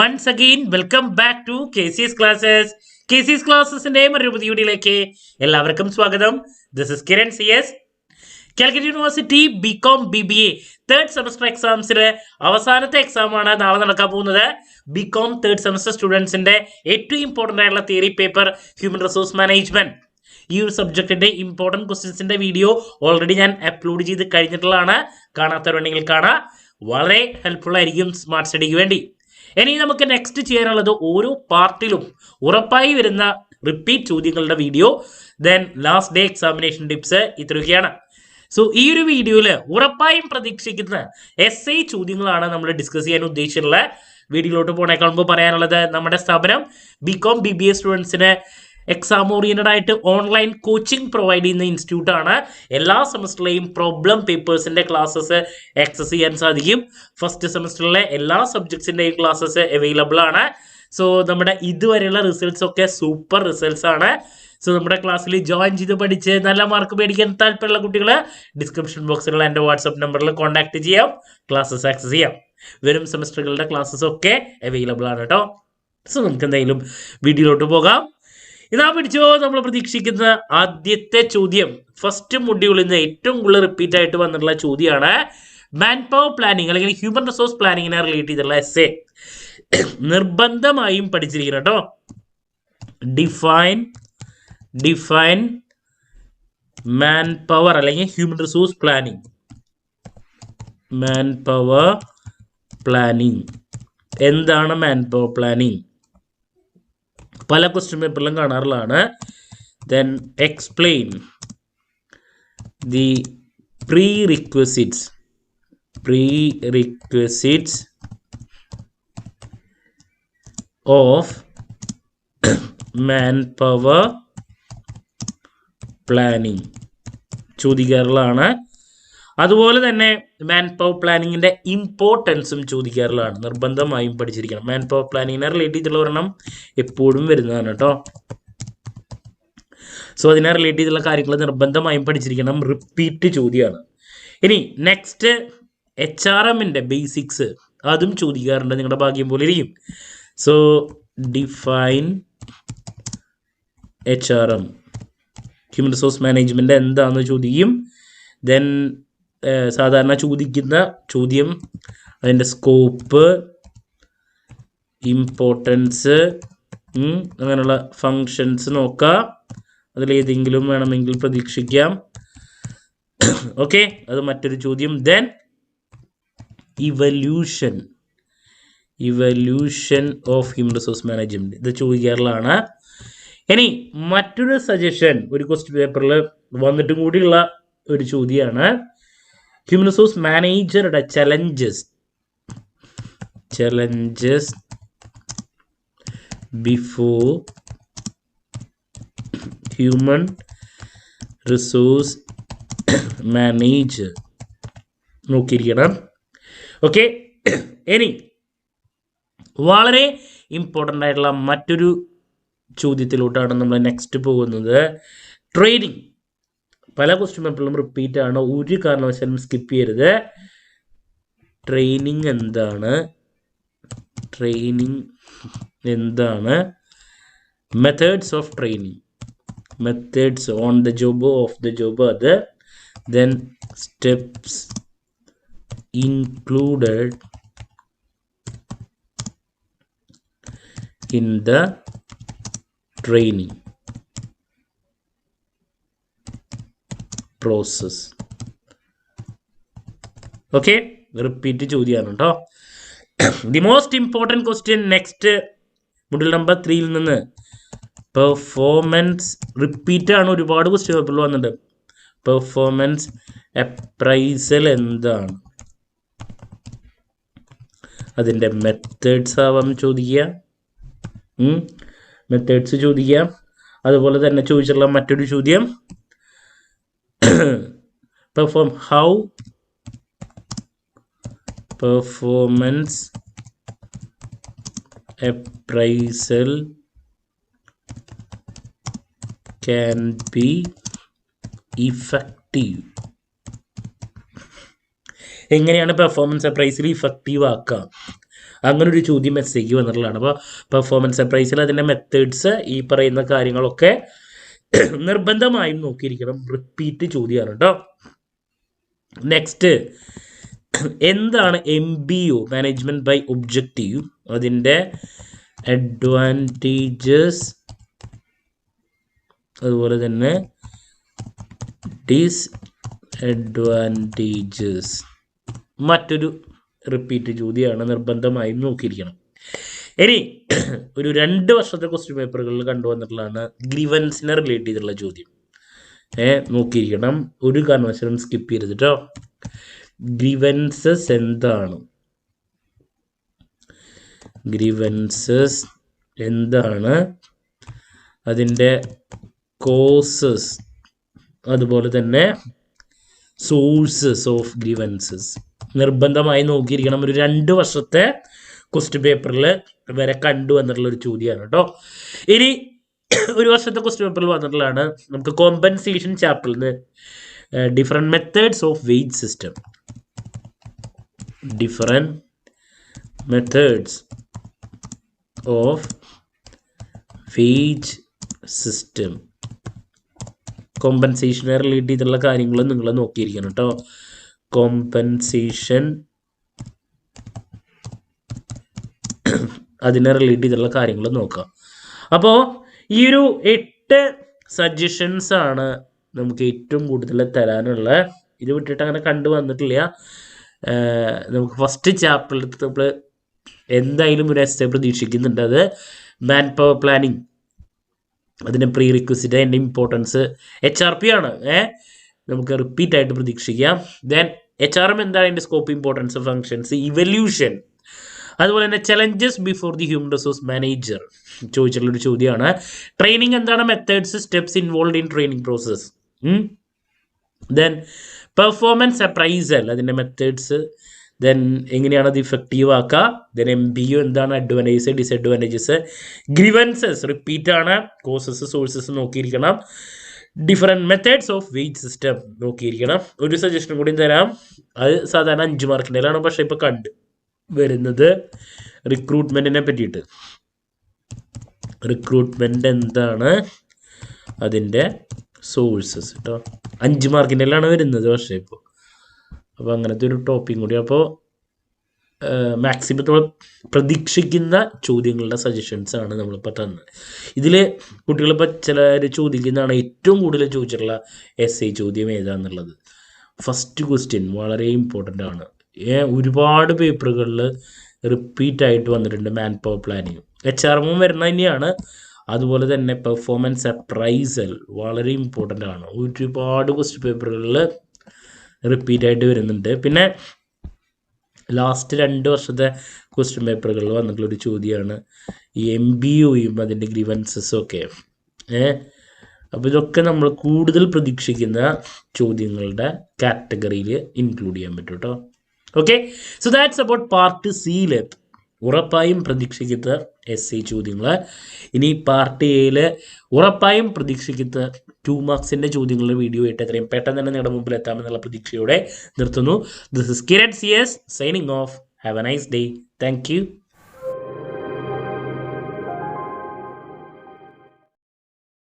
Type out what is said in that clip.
Once again, welcome back to KC's Classes. KC's Classes-ന്റെ മറ്റൊരു പുതിയ വീഡിയോയിലേക്ക് എല്ലാവർക്കും സ്വാഗതം. This is Kiran CS. Calicut university BCom BBA third semester എക്സാംസിന് അവസാനത്തെ എക്സാമാണ് നാളെ നടക്കാൻ പോകുന്നത്. ബികോം തേർഡ് സെമസ്റ്റർ സ്റ്റുഡൻസിന്റെ ഏറ്റവും ഇമ്പോർട്ടൻ്റ് ആയിട്ടുള്ള theory paper human resource management. ഈ ഒരു സബ്ജക്റ്റിന്റെ ഇമ്പോർട്ടൻറ്റ് ക്വസ്റ്റ്യൻസിന്റെ വീഡിയോ ഓൾറെഡി ഞാൻ അപ്ലോഡ് ചെയ്ത് കഴിഞ്ഞിട്ടുള്ളതാണ്. കാണാത്തവരുണ്ടെങ്കിൽ കാണാം. വളരെ ഹെൽപ്ഫുൾ ആയിരിക്കും സ്മാർട്ട് സ്റ്റഡിക്ക് വേണ്ടി. ഇനി നമുക്ക് നെക്സ്റ്റ് ചെയ്യാനുള്ളത് ഓരോ പാർട്ടിലും ഉറപ്പായി വരുന്ന റിപ്പീറ്റ് ചോദ്യങ്ങളുടെ video, then last day examination tips ഇത്രയൊക്കെയാണ്. സോ ഈ ഒരു വീഡിയോയിൽ ഉറപ്പായും പ്രതീക്ഷിക്കുന്ന essay ചോദ്യങ്ങളാണ് നമ്മൾ ഡിസ്കസ് ചെയ്യാൻ ഉദ്ദേശിച്ചിട്ടുള്ള. വീഡിയോയിലോട്ട് പോണേക്കാൾ മുമ്പ് പറയാനുള്ളത്, നമ്മുടെ സ്ഥാപനം ബികോം BBA സ്റ്റുഡൻസിന് എക്സാം ഓറിയന്റഡ് ആയിട്ട് ഓൺലൈൻ കോച്ചിങ് പ്രൊവൈഡ് ചെയ്യുന്ന ഇൻസ്റ്റിറ്റ്യൂട്ട് ആണ്. എല്ലാ സെമസ്റ്ററിലെയും പ്രോബ്ലം പേപ്പേഴ്സിന്റെ ക്ലാസ്സസ് ആക്സസ് ചെയ്യാൻ സാധിക്കും. ഫസ്റ്റ് സെമസ്റ്ററിലെ എല്ലാ സബ്ജക്ട്സിന്റെയും ക്ലാസ്സസ് അവൈലബിൾ ആണ്. സോ നമ്മുടെ ഇതുവരെയുള്ള റിസൾട്ട്സ് ഒക്കെ സൂപ്പർ റിസൾട്ട്സ് ആണ്. സോ നമ്മുടെ ക്ലാസ്സിൽ ജോയിൻ ചെയ്ത് പഠിച്ച് നല്ല മാർക്ക് മേടിക്കാൻ താല്പര്യമുള്ള കുട്ടികൾ ഡിസ്ക്രിപ്ഷൻ ബോക്സിലുള്ള എൻ്റെ വാട്സപ്പ് നമ്പറിൽ കോൺടാക്ട് ചെയ്യാം, ക്ലാസ്സസ് ആക്സസ് ചെയ്യാം. വരും സെമസ്റ്ററുകളുടെ ക്ലാസ്സസ് ഒക്കെ അവൈലബിൾ ആണ് കേട്ടോ. സോ നമുക്ക് എന്തായാലും വീഡിയോയിലോട്ട് പോകാം. ഇതാ പിടിച്ചോ, നമ്മൾ പ്രതീക്ഷിക്കുന്ന ആദ്യത്തെ ചോദ്യം ഫസ്റ്റ് മൊഡ്യൂളിൽ നിന്ന് ഏറ്റവും കൂടുതൽ റിപ്പീറ്റ് ആയിട്ട് വന്നിട്ടുള്ള ചോദ്യമാണ്. മാൻ പവർ പ്ലാനിങ് അല്ലെങ്കിൽ ഹ്യൂമൻ റിസോഴ്സ് പ്ലാനിങ്ങിനെ റിലേറ്റ് ചെയ്തിട്ടുള്ള essay നിർബന്ധമായും പഠിച്ചിരിക്കണം കേട്ടോ. ഡിഫൈൻ മാൻ പവർ അല്ലെങ്കിൽ human resource planning. Man power planning എന്താണ്? മാൻ പവർ പ്ലാനിങ് പല ക്വസ്റ്റ്യൻ പേപ്പറിലും കാണാറുള്ളതാണ്. Then explain the prerequisites of man power planning ചോദിക്കാറുള്ളതാണ്. അതുപോലെ തന്നെ മാൻ പവർ പ്ലാനിങ്ങിൻ്റെ ഇമ്പോർട്ടൻസും ചോദിക്കാറുള്ളതാണ്. നിർബന്ധമായും പഠിച്ചിരിക്കണം. മാൻ പവർ പ്ലാനിങ്ങിനെ റിലേറ്റ് ചെയ്തിട്ടുള്ള ഒരെണ്ണം എപ്പോഴും വരുന്നതാണ് കേട്ടോ. സോ അതിനെ റിലേറ്റ് ചെയ്തുള്ള കാര്യങ്ങൾ നിർബന്ധമായും പഠിച്ചിരിക്കണം. റിപ്പീറ്റ് ചോദ്യമാണ്. ഇനി നെക്സ്റ്റ് HRMൻ്റെ ബേസിക്സ്, അതും ചോദിക്കാറുണ്ട്. നിങ്ങളുടെ ഭാഗ്യം പോലെ ഇരിക്കും. So define HRM human resource management എന്താണെന്ന് ചോദിക്കും. ദെൻ സാധാരണ ചോദിക്കുന്ന ചോദ്യം അതിൻ്റെ സ്കോപ്പ്, ഇമ്പോർട്ടൻസ്, അങ്ങനെയുള്ള ഫങ്ഷൻസ് നോക്കാം. അതിലേതെങ്കിലും വേണമെങ്കിൽ പ്രതീക്ഷിക്കാം. ഓക്കെ, അത് മറ്റൊരു ചോദ്യം. Then evolution of human resource management, ഇത് ചോദിക്കാറുള്ളതാണ്. ഇനി മറ്റൊരു സജഷൻ ഒരു ക്വസ്റ്റ്യൻ പേപ്പറിൽ വന്നിട്ടും കൂടിയുള്ള ഒരു ചോദ്യമാണ്. ഹ്യൂമൻ റിസോഴ്സ് മാനേജറുടെ challenges before human resource manager നോക്കിയിരിക്കണം. ഓക്കെ, ഇനി വളരെ ഇമ്പോർട്ടൻ്റ് ആയിട്ടുള്ള മറ്റൊരു ചോദ്യത്തിലോട്ടാണ് നമ്മൾ നെക്സ്റ്റ് പോകുന്നത്. ട്രെയിനിങ് പല ക്വസ്റ്റ്യൻ പേപ്പറിലും റിപ്പീറ്റ് ആണ്, ഒരു കാരണവശാലും സ്കിപ്പ് ചെയ്യരുത്. ട്രെയിനിങ് എന്താണ്? Methods of training, methods on the job, of the job, അത്. Then steps included in the training process. Okay, repeat ചോദ്യമാണ് കേട്ടോ. The most important question next module number 3 നിന്ന് പെർഫോമൻസ് റിപ്പീറ്റ് ആണ്. ഒരുപാട് ക്വസ്റ്റ്യൻ പേപ്പറിൽ വന്നിട്ടുണ്ട്. പെർഫോമൻസ് അപ്രൈസൽ എന്താണ്? അതിൻ്റെ മെത്തേഡ്സ് ആവാം ചോദിക്കുക. മെത്തേഡ്സ് ചോദിക്കാം. അതുപോലെ തന്നെ ചോദിച്ചിട്ടുള്ള മറ്റൊരു ചോദ്യം, how performance appraisal can be effective. എങ്ങനെയാണ് പെർഫോമൻസ് അപ്രൈസൽ ഇഫക്റ്റീവ് ആക്കുക? അങ്ങനെ ഒരു ചോദ്യം എസ്ഐക്ക് വന്നിട്ടുള്ളതാണ്. അപ്പോൾ പെർഫോമൻസ് അപ്രൈസൽ അതിൻ്റെ മെത്തേഡ്സ് ഈ പറയുന്ന കാര്യങ്ങളൊക്കെ നിർബന്ധമായും നോക്കിയിരിക്കണം. റിപ്പീറ്റ് ചോദ്യമാണ് കേട്ടോ. നെക്സ്റ്റ്, എന്താണ് MBO, മാനേജ്മെന്റ് ബൈ ഒബ്ജക്റ്റീവ്, അതിൻ്റെ അഡ്വാൻറ്റേജസ് അതുപോലെ തന്നെ ഡിസ്അഡ്വാൻറ്റേജസ്, മറ്റൊരു റിപ്പീറ്റ് ചോദ്യമാണ്, നിർബന്ധമായും നോക്കിയിരിക്കണം. ഇനി ഒരു 2 വർഷത്തെ ക്വസ്റ്റ്യൻ പേപ്പറുകളിൽ കണ്ടുവന്നിട്ടുള്ളതാണ് ഗ്രീവൻസിനെ റിലേറ്റ് ചെയ്തിട്ടുള്ള ചോദ്യം. നോക്കിയിരിക്കണം, ഒരു കാരണവശാലും സ്കിപ്പ് ചെയ്യരുത് കേട്ടോ. ഗ്രീവൻസസ് എന്താണ്, ഗ്രീവൻസസ് എന്താണ്, അതിൻ്റെ കോസസ് അതുപോലെ തന്നെ സോഴ്സസ് ഓഫ് ഗ്രീവൻസസ് നിർബന്ധമായി നോക്കിയിരിക്കണം. ഒരു 2 വർഷത്തെ ക്വസ്റ്റ്യൻ പേപ്പറിൽ വരെ കണ്ടുവന്നിട്ടുള്ള ഒരു ചോദ്യമാണ് കേട്ടോ. ഇനി ഒരു വർഷത്തെ ക്വസ്റ്റ്യൻ പേപ്പറിൽ വന്നിട്ടുള്ളതാണ് നമുക്ക് കോമ്പൻസേഷൻ ചാപ്റ്ററിൽ നിന്ന് different methods of wage system, different methods of wage system. കോമ്പൻസേഷനെ റിലേറ്റ് ചെയ്തിട്ടുള്ള കാര്യങ്ങൾ നിങ്ങൾ നോക്കിയിരിക്കണം കേട്ടോ. കോമ്പൻസേഷൻ അതിനെ റിലേറ്റ് ചെയ്തിട്ടുള്ള കാര്യങ്ങൾ നോക്കാം. അപ്പോൾ ഈ ഒരു 8 സജഷൻസ് ആണ് നമുക്ക് ഏറ്റവും കൂടുതൽ തരാനുള്ള. ഇത് വിട്ടിട്ട് അങ്ങനെ കണ്ടു വന്നിട്ടില്ല. നമുക്ക് ഫസ്റ്റ് ചാപ്റ്ററിൽ നമ്മൾ എന്തായാലും ഒരു എസ്സേ പ്രതീക്ഷിക്കുന്നുണ്ട്. അത് മാൻ പവർ പ്ലാനിങ്, അതിൻ്റെ പ്രീ റിക്വസിറ്റ്, അതിൻ്റെ ഇമ്പോർട്ടൻസ്, HRP ആണ് നമുക്ക് റിപ്പീറ്റ് ആയിട്ട് പ്രതീക്ഷിക്കാം. ദെൻ HRM എന്താണ്, അതിൻ്റെ സ്കോപ്പ്, ഇമ്പോർട്ടൻസ്, ഫങ്ഷൻസ്, ഇവല്യൂഷൻ, അതുപോലെ തന്നെ challenges before the human resource manager ചോദിച്ചിട്ടുള്ളൊരു ചോദ്യമാണ്. ട്രെയിനിങ് എന്താണ്, methods, steps involve in training process. Then performance appraisal, അതിൻ്റെ മെത്തേഡ്സ്, ദെൻ എങ്ങനെയാണ് അത് ഇഫക്റ്റീവ് ആക്കുക. ദെൻ MBO എന്താണ്, അഡ്വാൻറ്റേജസ്, ഡിസഡ്വാൻറ്റേജസ്, ഗ്രീവൻസസ് റിപ്പീറ്റ് ആണ്, കോസസ് സോഴ്സസ് നോക്കിയിരിക്കണം, different methods of wage system നോക്കിയിരിക്കണം. ഒരു സജഷനും കൂടി തരാം, അത് സാധാരണ 5 മാർക്കിൻ്റെലാണ്, പക്ഷേ ഇപ്പോൾ കണ്ട് വരുന്നത് റിക്രൂട്ട്മെൻറ്റിനെ പറ്റിയിട്ട്. റിക്രൂട്ട്മെൻറ്റ് എന്താണ്, അതിൻ്റെ സോഴ്സസ് കേട്ടോ. 5 മാർക്കിൻ്റെലാണ് വരുന്നത് പക്ഷേ ഇപ്പോൾ. അപ്പോൾ അങ്ങനത്തെ ഒരു ടോപ്പിക്കും കൂടി. അപ്പോൾ മാക്സിമം പ്രതീക്ഷിക്കുന്ന ചോദ്യങ്ങളുടെ സജഷൻസ് ആണ് നമ്മളിപ്പോൾ തന്നത്. ഇതിൽ കുട്ടികളിപ്പോൾ ചിലർ ചോദിക്കുന്നതാണ് ഏറ്റവും കൂടുതൽ ചോദിച്ചിട്ടുള്ള എസ്ഐ ചോദ്യം ഏതാണെന്നുള്ളത്. ഫസ്റ്റ് ക്വസ്റ്റ്യൻ വളരെ ഇമ്പോർട്ടൻ്റ് ആണ്. ഒരുപാട് പേപ്പറുകളിൽ റിപ്പീറ്റ് ആയിട്ട് വന്നിട്ടുണ്ട് മാൻ പവർ പ്ലാനിങ്. HRM വരുന്നത് തന്നെയാണ്. അതുപോലെ തന്നെ പെർഫോമൻസ് അപ്രൈസൽ വളരെ ഇമ്പോർട്ടൻ്റ് ആണ്. ഒരുപാട് ക്വസ്റ്റ്യൻ പേപ്പറുകളിൽ റിപ്പീറ്റ് ആയിട്ട് വരുന്നുണ്ട്. പിന്നെ ലാസ്റ്റ് 2 വർഷത്തെ ക്വസ്റ്റ്യൻ പേപ്പറുകളിൽ വന്നിട്ടുള്ളൊരു ചോദ്യമാണ് ഈ MBOയും അതിൻ്റെ ഗ്രീവൻസസും ഒക്കെ. അപ്പോൾ ഇതൊക്കെ നമ്മൾ കൂടുതൽ പ്രതീക്ഷിക്കുന്ന ചോദ്യങ്ങളുടെ കാറ്റഗറിയിൽ ഇൻക്ലൂഡ് ചെയ്യാൻ പറ്റും കേട്ടോ. Okay, so that's about part സിയിൽ ഉറപ്പായും പ്രതീക്ഷിക്കുന്ന എസ്ഐ ചോദ്യങ്ങൾ. ഇനി പാർട്ട് എയിൽ ഉറപ്പായും പ്രതീക്ഷിക്കുന്ന 2 മാർക്സിൻ്റെ ചോദ്യങ്ങളുടെ വീഡിയോ ആയിട്ട് എത്രയും പെട്ടെന്ന് തന്നെ നിങ്ങളുടെ മുമ്പിൽ എത്താമെന്നുള്ള പ്രതീക്ഷയോടെ നിർത്തുന്നു. This is Kiran CS signing off. Have a nice day. Thank U.